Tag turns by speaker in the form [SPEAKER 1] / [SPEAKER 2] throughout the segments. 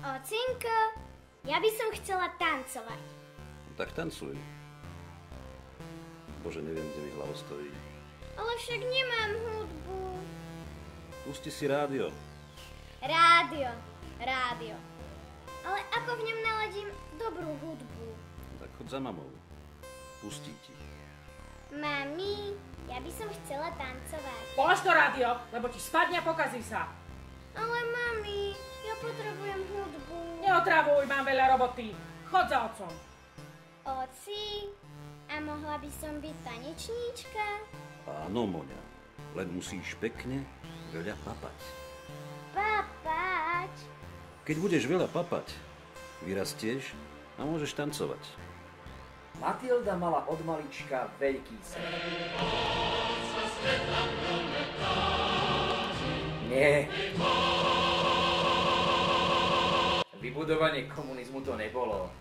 [SPEAKER 1] Ocinko, ja by som chcela tancovať.
[SPEAKER 2] Tak tancuj. Bože, neviem, kde mi hlava stojí.
[SPEAKER 1] Ale však nemám hudbu.
[SPEAKER 2] Pusti si rádio.
[SPEAKER 1] Rádio. Ale ako v ňom naladím dobrú hudbu?
[SPEAKER 2] Tak chod za mamou. Pustí ti.
[SPEAKER 1] Mami, ja by som chcela tancovať.
[SPEAKER 3] Polož to rádio, lebo ti spadne a pokazí sa.
[SPEAKER 1] Ale mami, ja potrebujem hudbu.
[SPEAKER 3] Neotravuj, mám veľa roboty. Chod za otcom.
[SPEAKER 1] Oci, a mohla by som byť tanečníčka?
[SPEAKER 2] Áno, Moňa. Len musíš pekne veľa papať.
[SPEAKER 1] Papať?
[SPEAKER 2] Keď budeš veľa papať, vyrastieš a môžeš tancovať.
[SPEAKER 4] Matilda mala od malička veľký sen. Nie. Vybudovanie komunizmu to nebolo.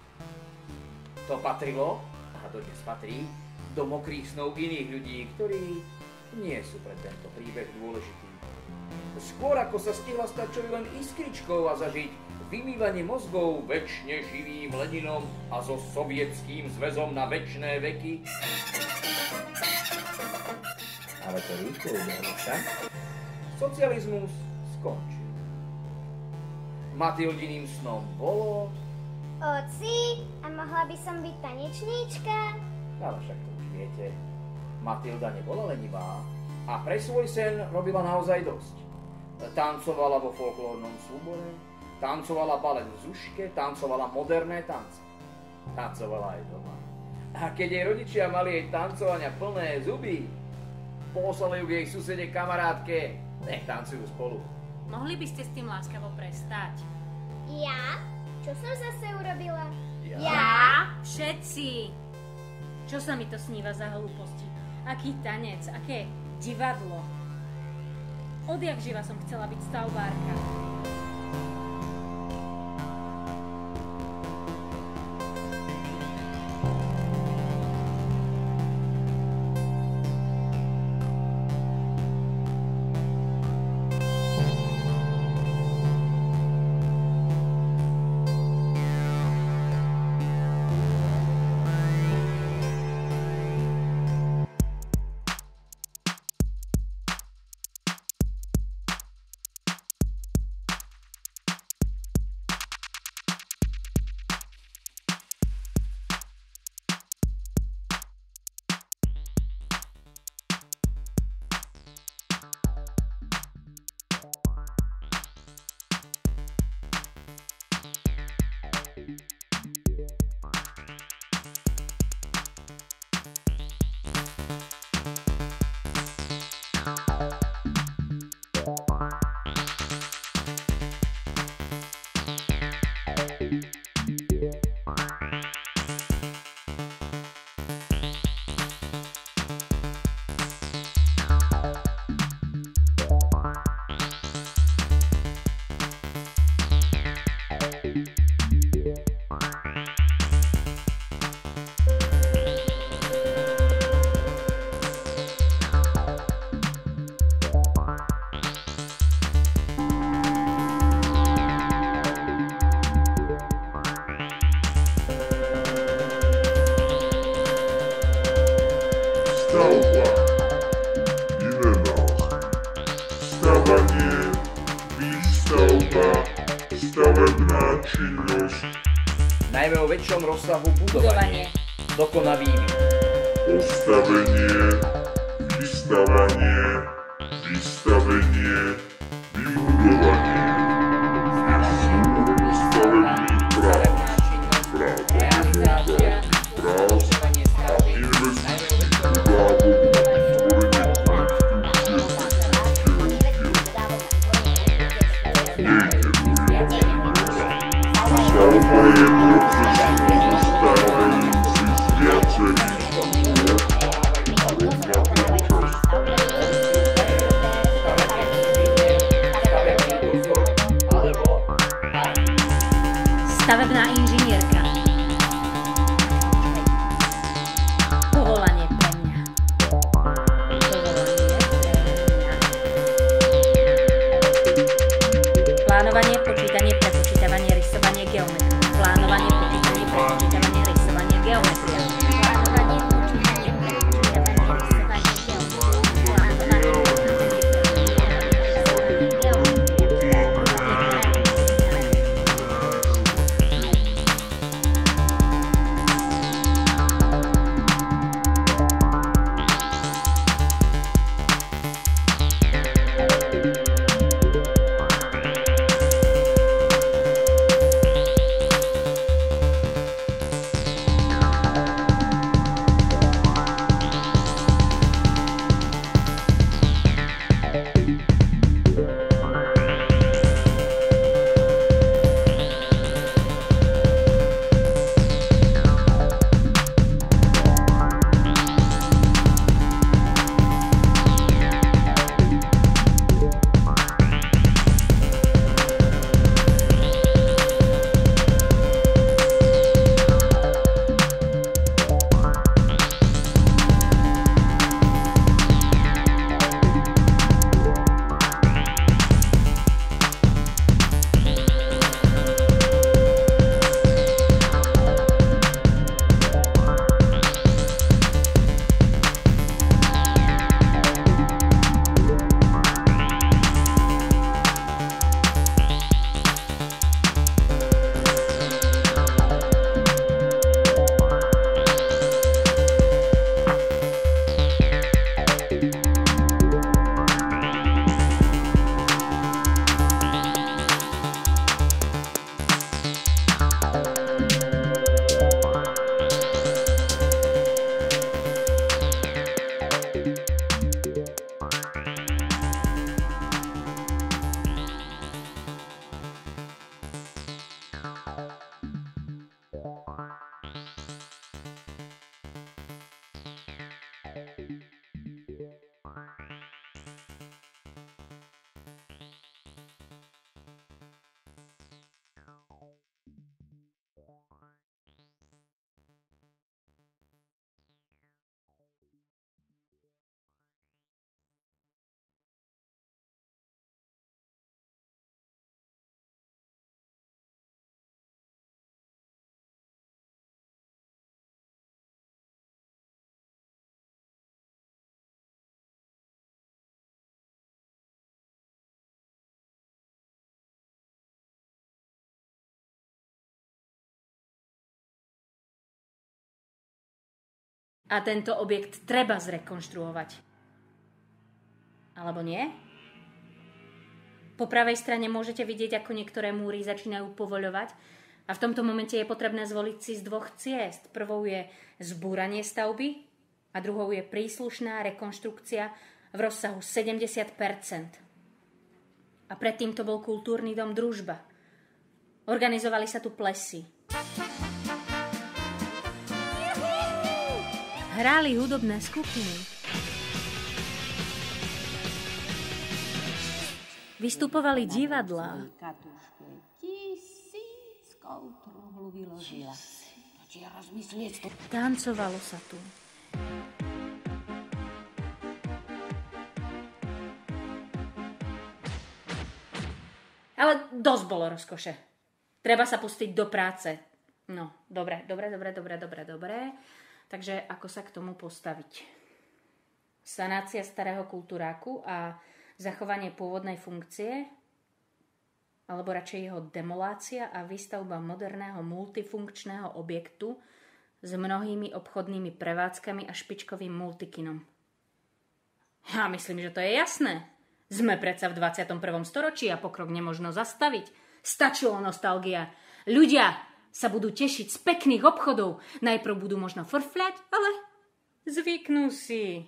[SPEAKER 4] To patrilo, a dodnes patrí, do mokrých snov iných ľudí, ktorí nie sú pre tento príbeh dôležití. Skôr ako sa stihla stať čo len iskričkou a zažiť vymývanie mozgov večne živým Leninom a so sovietským zväzom na večné veky. Ale to rýchlo ubehlo však. Socializmus skončil. Matildiným snom bolo...
[SPEAKER 1] Oci, a mohla by som byť tanečníčka?
[SPEAKER 4] Ale však to už viete. Matilda nebola lenivá a pre svoj sen robila naozaj dosť. Tancovala vo folklórnom súbore, tancovala balet v Zuške, tancovala moderné tance. Tancovala aj doma. A keď jej rodičia mali jej tancovania plné zuby, poslali ju k jej susede kamarátke, nech tancujú spolu.
[SPEAKER 5] Mohli by ste s tým láskavo prestať?
[SPEAKER 1] Ja? Čo som zase urobila?
[SPEAKER 5] Ja? Všetci! Čo sa mi to sníva za hlúposti? Aký tanec? Aké divadlo? Odjak živa som chcela byť stavbárka.
[SPEAKER 4] Najmä o väčšom rozsahu budovanie. Dokonavý vývoj.
[SPEAKER 6] Postavenie, vystavanie, vystavenie, vybudovanie. Vystavenie práv.
[SPEAKER 4] Realizácia.
[SPEAKER 6] stavba je proces pozostávajúci z viacerých stôp
[SPEAKER 5] Stavebná inžinierka. Povolanie pre mňa. Plánovanie, počítanie, prepočítavanie, rysovanie, geometria. Plánovanie, počítanie, prepočítavanie, rysovanie, geometria. Plánovanie, počítanie, prepočítavanie, rysovanie, geometria. A tento objekt treba zrekonštruovať. Alebo nie? Po pravej strane môžete vidieť, ako niektoré múry začínajú povoľovať a v tomto momente je potrebné zvoliť si z dvoch ciest. Prvou je zbúranie stavby a druhou je príslušná rekonštrukcia v rozsahu 70%. A predtým to bol kultúrny dom Družba. Organizovali sa tu plesy. Hráli hudobné skupiny. Vystupovali divadlá.
[SPEAKER 7] Katuške, 1000 truhlu vyložila.
[SPEAKER 5] Tancovalo sa tu. Ale dosť bolo rozkoše. Treba sa pustiť do práce. No, dobre. Takže ako sa k tomu postaviť? Sanácia starého kultúráku a zachovanie pôvodnej funkcie? Alebo radšej jeho demolácia a výstavba moderného multifunkčného objektu s mnohými obchodnými prevádzkami a špičkovým multikinom? Ja myslím, že to je jasné. Sme predsa v 21. storočí a pokrok nemožno zastaviť. Stačilo nostalgia. Ľudia sa budú tešiť z pekných obchodov. Najprv budú možno frfľať, ale zvyknú si.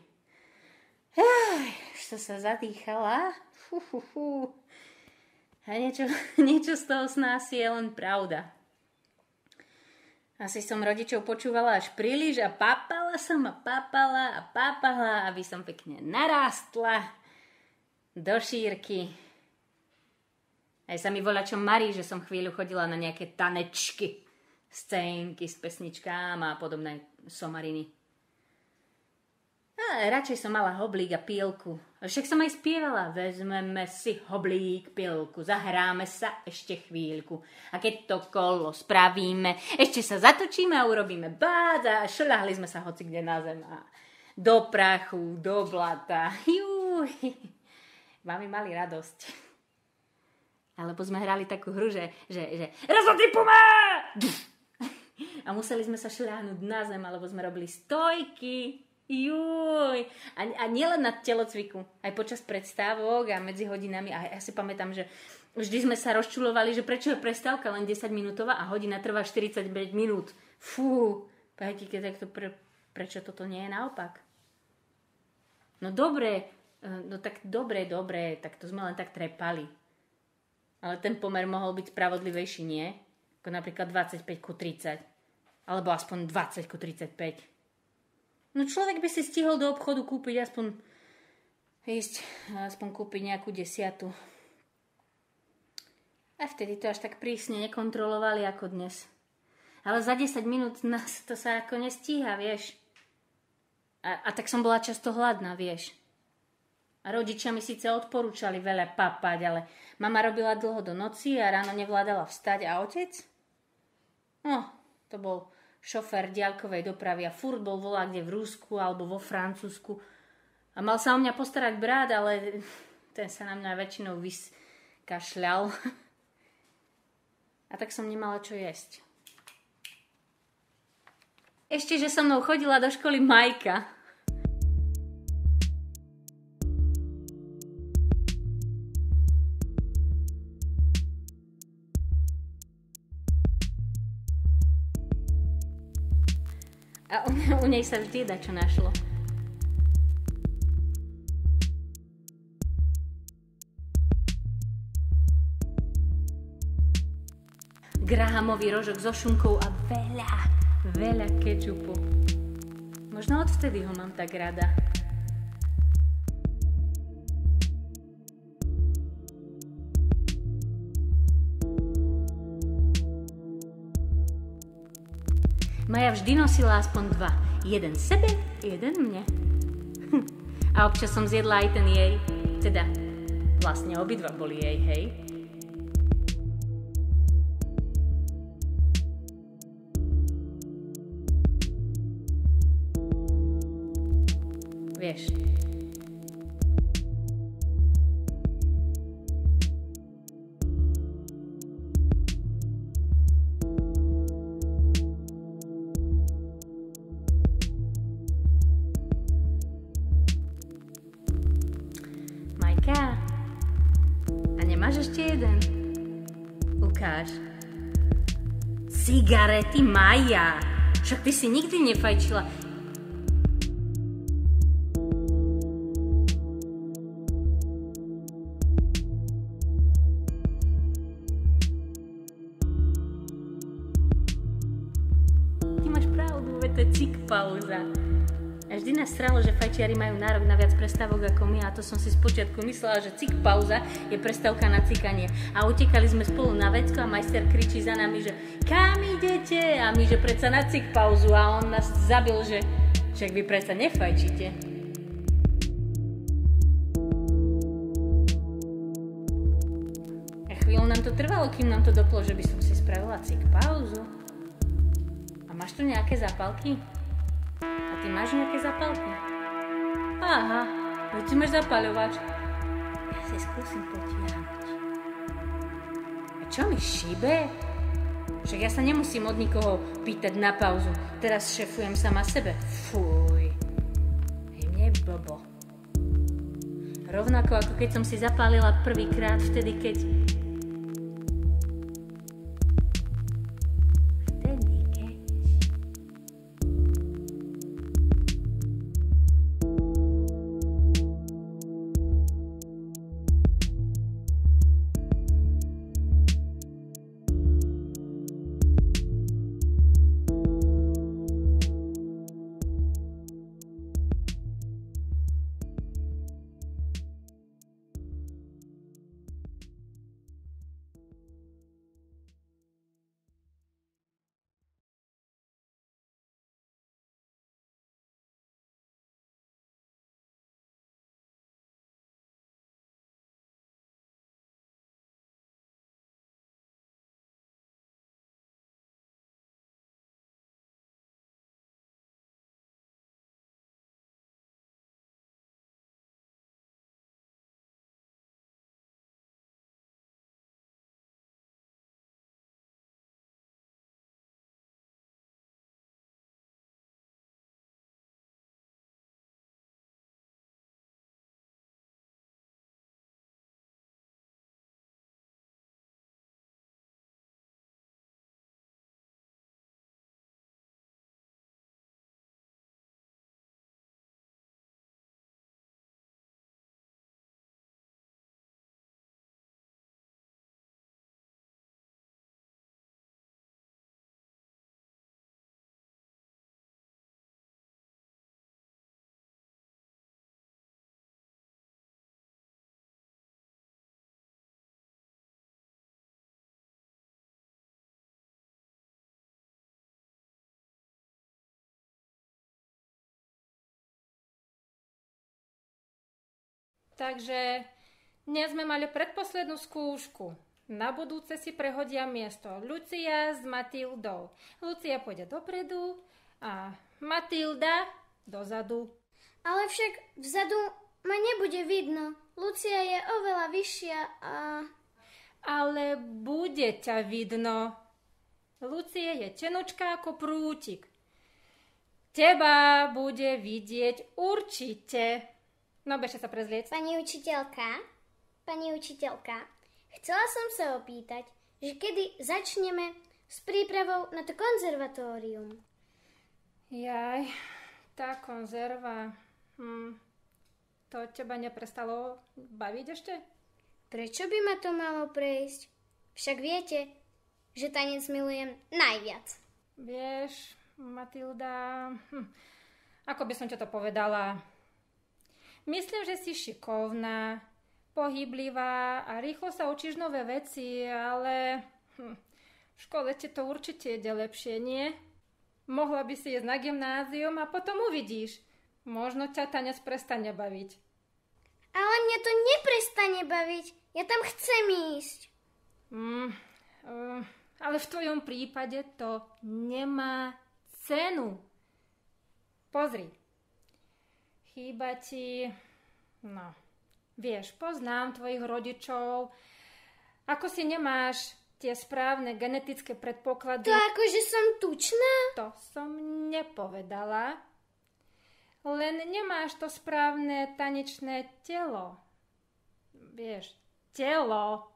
[SPEAKER 5] Už sa zadýchala. A niečo z toho snási je len pravda. Asi som rodičov počúvala až príliš a papala som a papala, aby som pekne narástla do šírky. Aj sa mi voľačo marí, že som chvíľu chodila na nejaké tanečky, scénky s pesničkám a podobné somariny. A radšej som mala hoblík a pílku. Však som aj spievala. Vezmeme si hoblík, pílku, zahráme sa ešte chvíľku. A keď to kolo spravíme, ešte sa zatočíme a urobíme bác a šľahli sme sa hoci kde na zem. A do prachu, do blata. Juj. Mami mali radosť. Alebo sme hrali takú hru, že rozhodnipuma! A museli sme sa šľahnuť na zem, alebo sme robili stojky. Juj. A nielen na telocviku, aj počas predstávok a medzi hodinami. A ja si pamätám, že vždy sme sa rozčulovali, že prečo je prestávka len 10 minútová a hodina trvá 45 minút. Fú, prečo toto nie je naopak? No dobre, tak to sme len tak trepali. Ale ten pomer mohol byť spravodlivejší, nie? Ako napríklad 25:30. Alebo aspoň 20:35. No človek by si stihol do obchodu kúpiť aspoň kúpiť nejakú 10. A vtedy to až tak prísne nekontrolovali ako dnes. Ale za 10 minút nás to sa ako nestíha, vieš. A tak som bola často hladná, vieš. A rodičia mi síce odporúčali veľa papať, ale mama robila dlho do noci a ráno nevládala vstať. A otec? No, to bol šofér diaľkovej dopravy a furt bol voľakde v Rusku alebo vo Francúzsku. A mal sa o mňa postarať brat, ale ten sa na mňa väčšinou vyskašľal. A tak som nemala čo jesť. Ešte, že so mnou chodila do školy Majka. A u nej sa vždy dačo našlo. Grahamový rožok so šunkou a veľa kečupu. Možno odvtedy ho mám tak rada. Maja vždy nosila aspoň 2. Jeden sebe, jeden mne. A občas som zjedla aj ten jej. Teda, vlastne obidva boli jej, hej. Vieš. Majka, a nemáš ešte jeden? Ukáž. Cigarety, Maja. Však ty si nikdy nefajčila. Ty máš pravdu, veď to je cik pauza. A vždy nás sralo, že fajčiari majú nárok na viac prestávok ako my, a to som si spočiatku myslela, že cik pauza je prestávka na cikanie. A utekali sme spolu na vecko a majster kričí za nami, že kam idete? A my, že predsa na cik pauzu, a on nás zabil, že však vy predsa nefajčíte. A chvíľu nám to trvalo, kým nám to doplo, že by som si spravila cik pauzu. A máš tu nejaké zápalky? A ty máš nejaké zapálky? Aha, veď ty máš zapáľovač. Ja si skúsim potiahnuť. A čo mi šíbe? Však ja sa nemusím od nikoho pýtať na pauzu. Teraz šefujem sama sebe. Fuj. Hej, mne je blbo. Rovnako ako keď som si zapálila prvýkrát vtedy, keď...
[SPEAKER 8] Takže dnes sme mali predposlednú skúšku. Na budúce si prehodia miesto Lucia s Matildou. Lucia pôjde dopredu a Matilda dozadu.
[SPEAKER 1] Ale však vzadu ma nebude vidno. Lucia je oveľa vyššia a...
[SPEAKER 8] Ale bude ťa vidno. Lucia je tenučká ako prútik. Teba bude vidieť určite. No, bežte sa prezliec.
[SPEAKER 1] Pani učiteľka, chcela som sa opýtať, že kedy začneme s prípravou na to konzervatórium.
[SPEAKER 8] Jaj, tá konzerva... To teba neprestalo baviť ešte?
[SPEAKER 1] Prečo by ma to malo prejsť? Však viete, že tanec milujem najviac.
[SPEAKER 8] Vieš, Matilda, ako by som ťa to povedala? Myslím, že si šikovná, pohyblivá a rýchlo sa učíš nové veci, ale v škole ti to určite ide lepšie, nie? Mohla by si ísť na gymnázium a potom uvidíš. Možno ťa tanec prestane baviť.
[SPEAKER 1] Ale mňa to neprestane baviť. Ja tam chcem ísť.
[SPEAKER 8] Ale v tvojom prípade to nemá cenu. Pozri. Chýba ti... No, vieš, poznám tvojich rodičov. Ako si nemáš tie správne genetické predpoklady...
[SPEAKER 1] To akože som tučná?
[SPEAKER 8] To som nepovedala. Len nemáš to správne tanečné telo. Vieš, telo.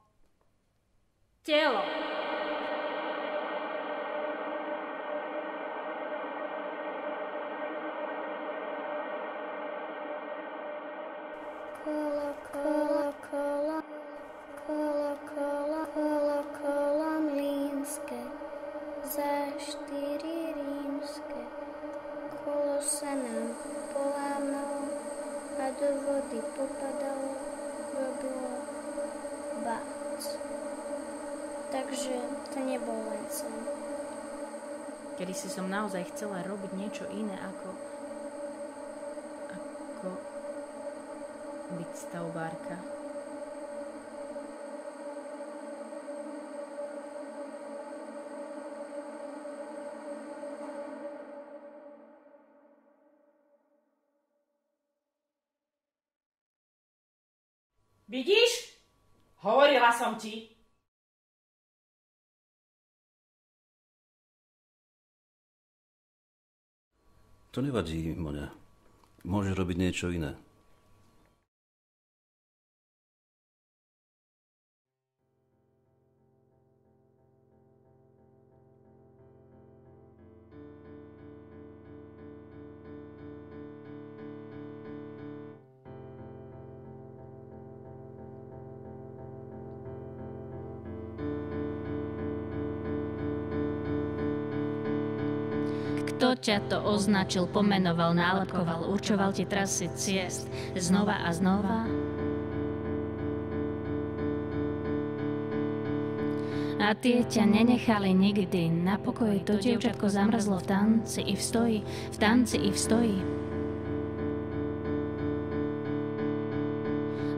[SPEAKER 1] Kolo mlynské, za 4 rímske. Kolo sa nám polámalo a do vody popadalo, robilo bác. Takže to nebol len sen.
[SPEAKER 5] Kedy si som naozaj chcela robiť niečo iné ako byť stavbárka.
[SPEAKER 3] Vidíš? Hovorila som ti.
[SPEAKER 2] To nevadí, Moňa. Môžeš robiť niečo iné.
[SPEAKER 5] Kto ťa to označil, pomenoval, nálepkoval, určoval ti trasy ciest znova a znova? A tie ťa nenechali nikdy na pokoji, to dievčatko zamrzlo v tanci i v stoji, v tanci i v stoji.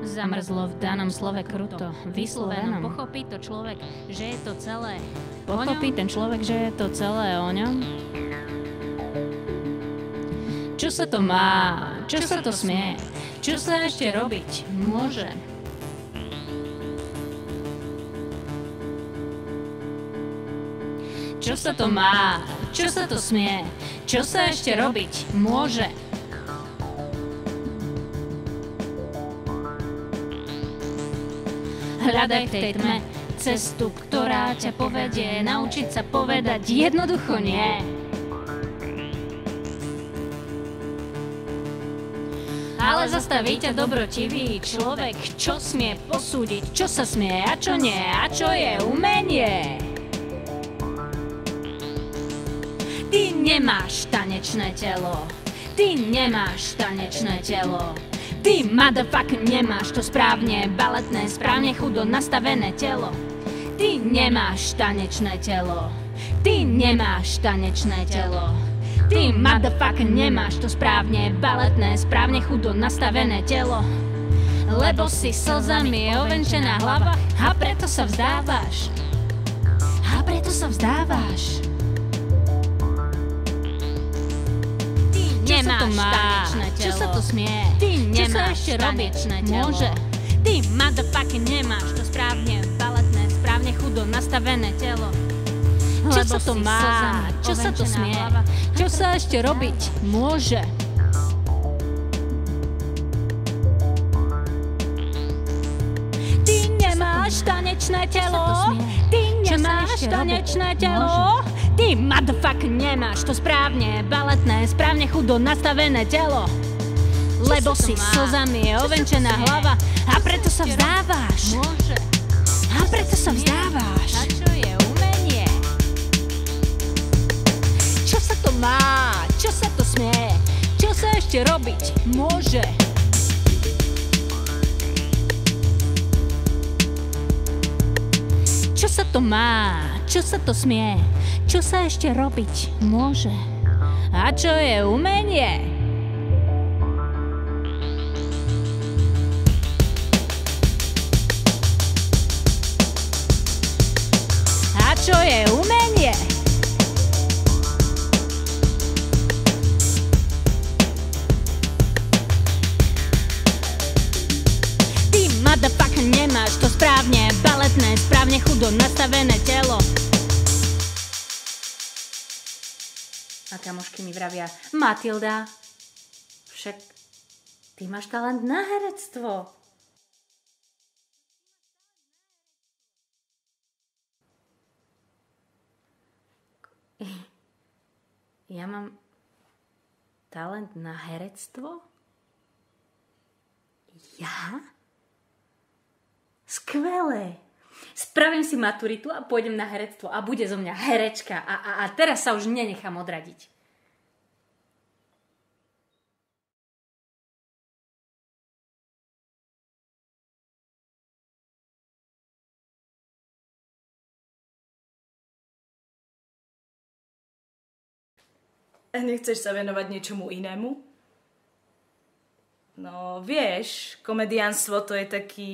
[SPEAKER 5] Zamrzlo v danom slove kruto, vyslovenom. Pochopí to človek, že je to celé. Pochopí ten človek, že je to celé o ňom? Čo sa to má? Čo sa to smie? Čo sa ešte robiť môže? Čo sa to má? Čo sa to smie? Čo sa ešte robiť môže? Hľadaj v tej tme cestu, ktorá ťa povedie naučiť sa povedať jednoducho nie. Ale zastaví ťa dobrotivý človek, čo smie posúdiť, čo sa smie a čo nie, a čo je umenie. Ty nemáš tanečné telo, ty nemáš tanečné telo. Ty motherfucker nemáš to správne baletné, správne chudo nastavené telo. Ty nemáš tanečné telo, ty nemáš tanečné telo. Ty motherfucker nemáš to správne baletné, správne chudo nastavené telo. lebo si slzami ovenčená hlava a preto sa vzdávaš. A preto sa vzdávaš. Ty nemáš tanečné telo. Čo sa to smie? Ty nemáš tanečné telo. Môže. Ty motherfucking nemáš to správne baletné, správne chudo nastavené telo. Čo sa to má? Čo sa to smie? Čo sa ešte robiť môže? Ty nemáš tanečné telo. Ty nemáš tanečné telo. Ty motherfucker nemáš to správne baletné, správne chudo nastavené telo. Lebo si slzami ovenčená hlava a preto sa vzdávaš. A preto sa vzdávaš. A čo je umenie? Čo sa to má? Čo sa to smie? Čo sa ešte robiť môže? Čo sa to má? Čo sa to smie? Čo sa ešte robiť môže? A čo je umenie? A čo je umenie? Ty motherfucker nemáš to správne baletné, správne chudo nastavené telo. A kamošky mi vravia, Matilda, však ty máš talent na herectvo. Ja mám talent na herectvo? Ja? Skvelé. Spravím si maturitu a pôjdem na herectvo a bude zo mňa herečka a teraz sa už nenechám odradiť.
[SPEAKER 9] A nechceš sa venovať niečomu inému? No, vieš, komediánstvo to je taký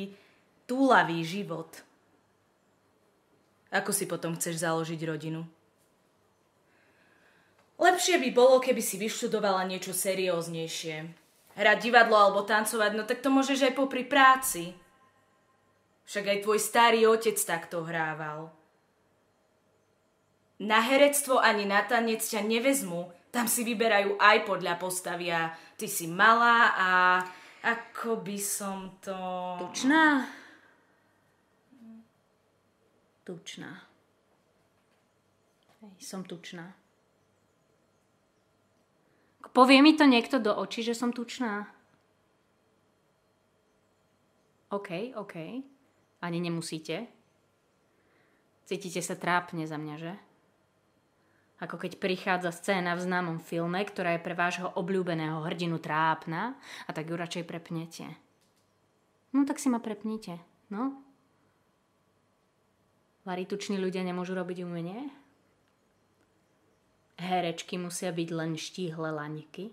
[SPEAKER 9] túlavý život. Ako si potom chceš založiť rodinu? Lepšie by bolo, keby si vyštudovala niečo serióznejšie. Hrať divadlo alebo tancovať, no tak to môžeš aj popri práci. Však aj tvoj starý otec takto hrával. Na herectvo ani na tanec ťa nevezmu. Tam si vyberajú aj podľa postavy a ty si malá a ako by som to...
[SPEAKER 5] Tučná. Som tučná. Povie mi to niekto do očí, že som tučná? OK. Ani nemusíte. Cítite sa trápne za mňa, že? Ako keď prichádza scéna v známom filme, ktorá je pre vášho obľúbeného hrdinu trápna a tak ju radšej prepnete. No tak si ma prepnite, no. Vari tuční ľudia nemôžu robiť umenie? Herečky musia byť len štíhle laňky?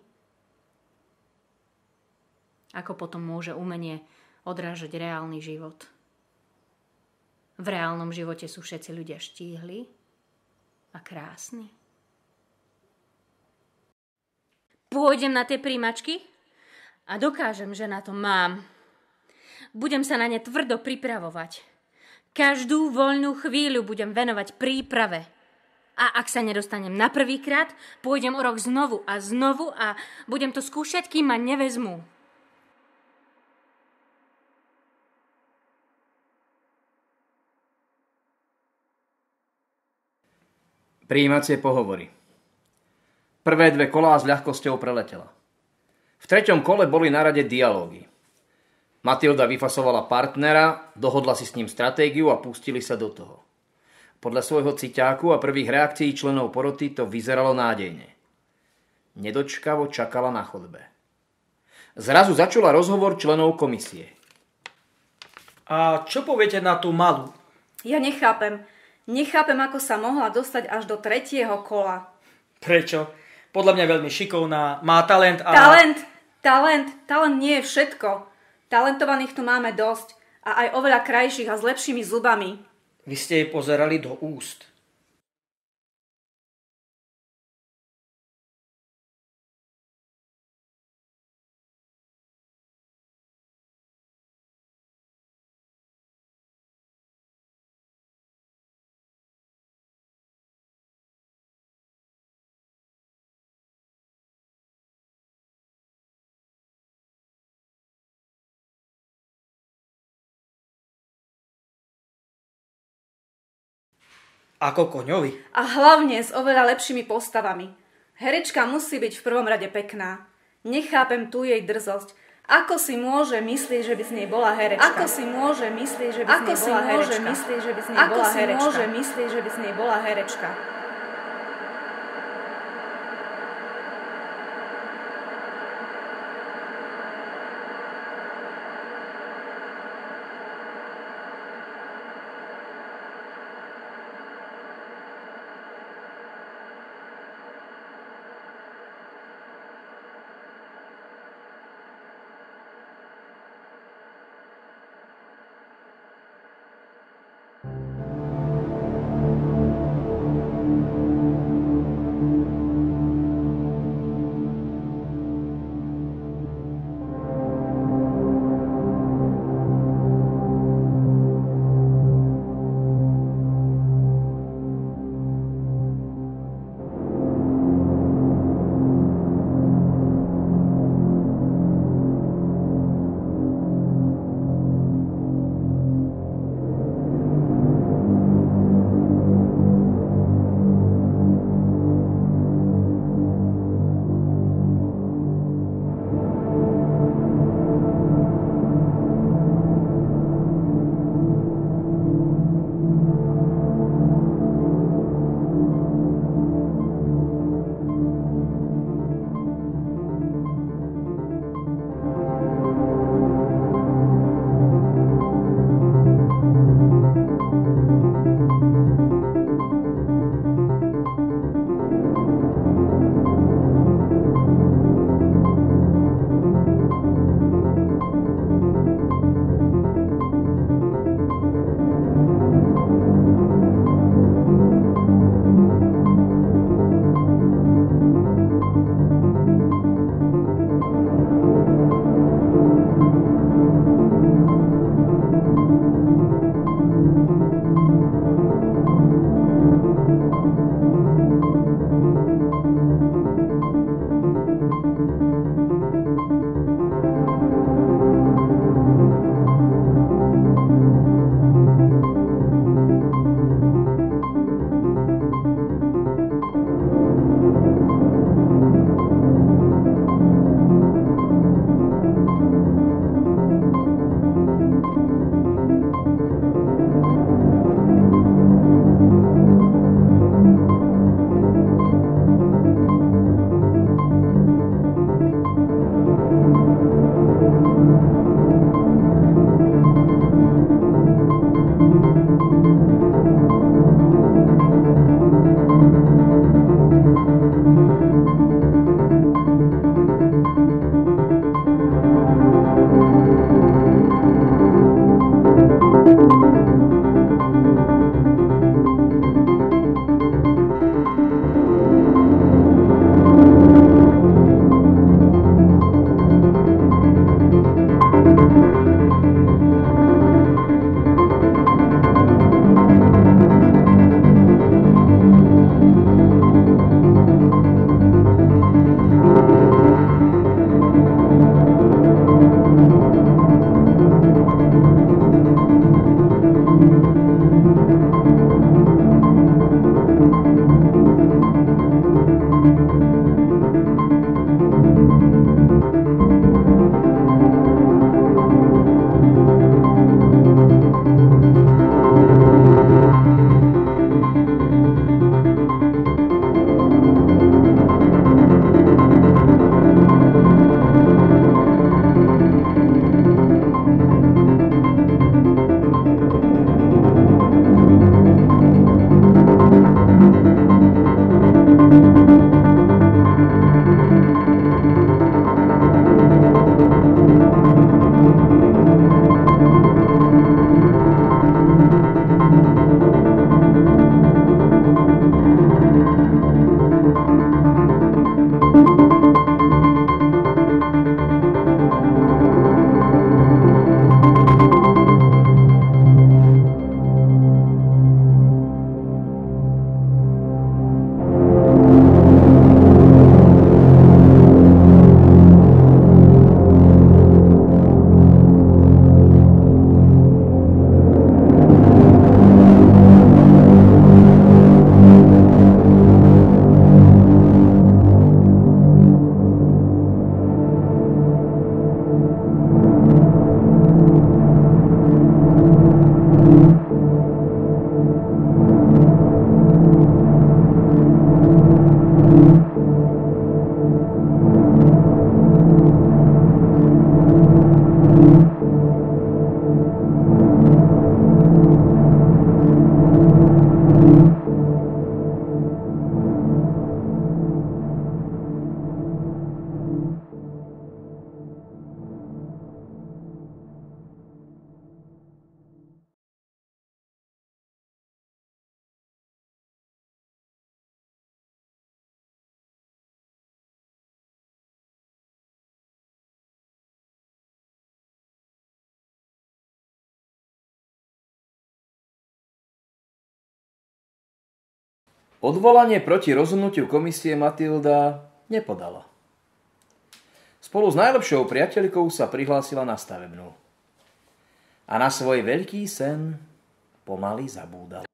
[SPEAKER 5] Ako potom môže umenie odrážať reálny život? V reálnom živote sú všetci ľudia štíhli a krásny. Pôjdem na tie príjmačky a dokážem, že na to mám. Budem sa na ne tvrdo pripravovať. Každú voľnú chvíľu budem venovať príprave. A ak sa nedostanem na prvýkrát, pôjdem o rok znovu a budem to skúšať, kým ma nevezmú.
[SPEAKER 4] Prijímacie pohovory. Prvé 2 kolá s ľahkosťou preletela. V 3. kole boli na rade dialógy. Matilda vyfasovala partnera, dohodla si s ním stratégiu a pustili sa do toho. Podľa svojho ciťáku a prvých reakcií členov poroty to vyzeralo nádejne. Nedočkavo čakala na chodbe. Zrazu začula rozhovor členov komisie.
[SPEAKER 10] A čo poviete na tú malú?
[SPEAKER 11] Ja nechápem. Nechápem, ako sa mohla dostať až do 3. kola.
[SPEAKER 10] Prečo? Podľa mňa veľmi šikovná, má talent a...
[SPEAKER 11] Talent nie je všetko. Talentovaných tu máme dosť a aj oveľa krajších a s lepšími zubami.
[SPEAKER 10] Vy ste jej pozerali do úst. Ako koňovi.
[SPEAKER 11] A hlavne s oveľa lepšími postavami. Herečka musí byť v prvom rade pekná. Nechápem tu jej drzosť. Ako si môže myslieť, že by z nej bola herečka? Ako si môže myslieť, že by z nej bola herečka? Ako si môže myslieť, že by z nej bola herečka? Ako si môže myslieť, že by z nej bola herečka?
[SPEAKER 4] Odvolanie proti rozhodnutiu komisie Matilda nepodala. Spolu s najlepšou priateľkou sa prihlásila na stavebnú. A na svoj veľký sen pomaly zabúdala.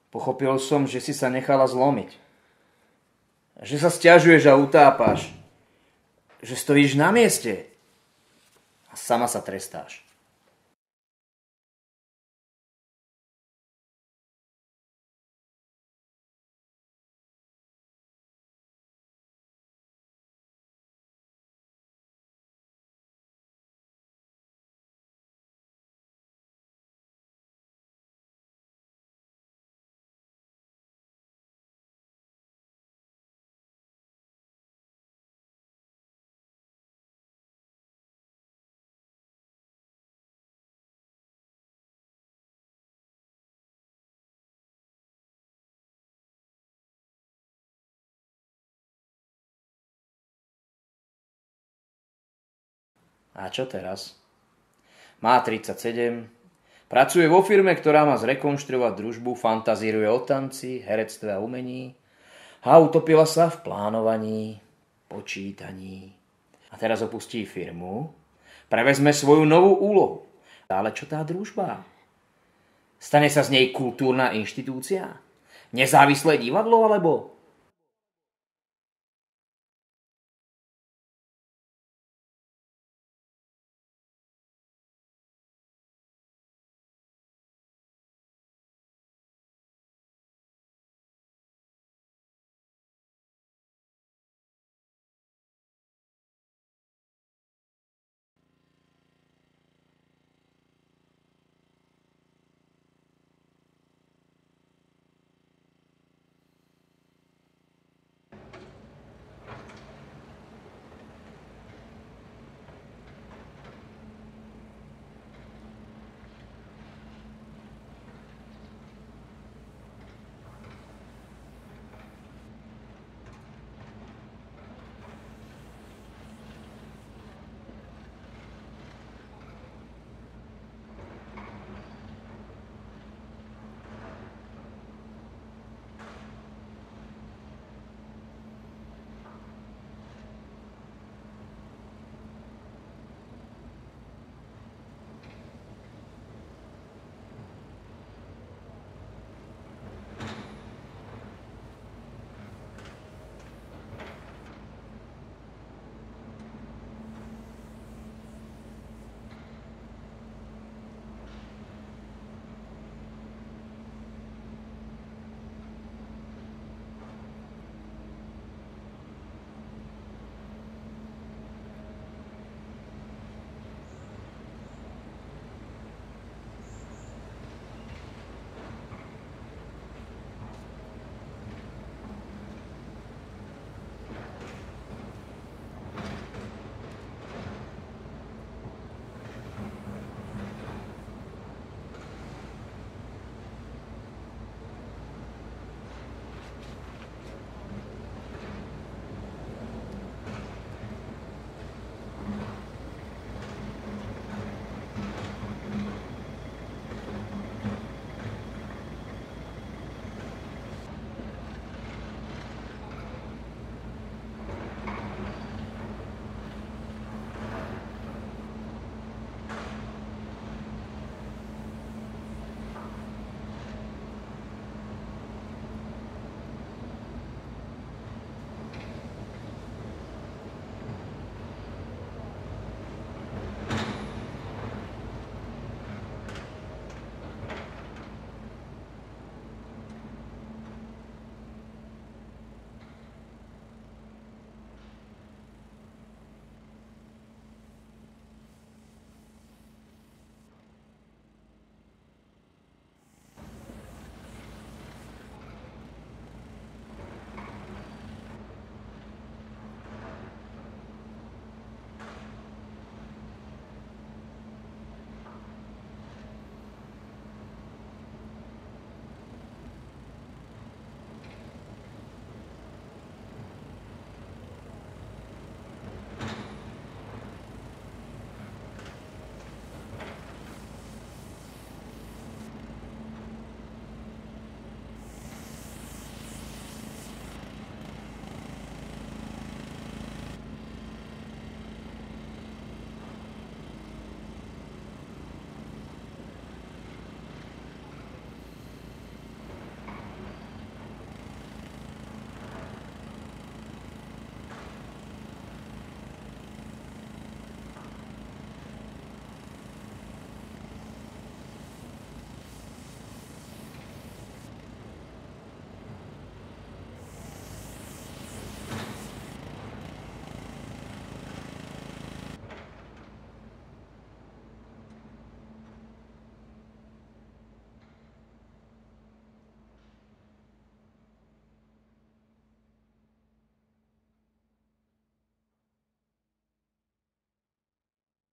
[SPEAKER 4] Pochopil som, že si sa nechala zlomiť. Že sa sťažuješ a utápaš. Že stojíš na mieste a sama sa trestáš. A čo teraz? Má 37, pracuje vo firme, ktorá má zrekonštruovať družbu, fantazíruje o tanci, herectve a umení a utopila sa v plánovaní, počítaní. A teraz opustí firmu, prevezme svoju novú úlohu. Ale čo tá družba? Stane sa z nej kultúrna inštitúcia? Nezávislé divadlo alebo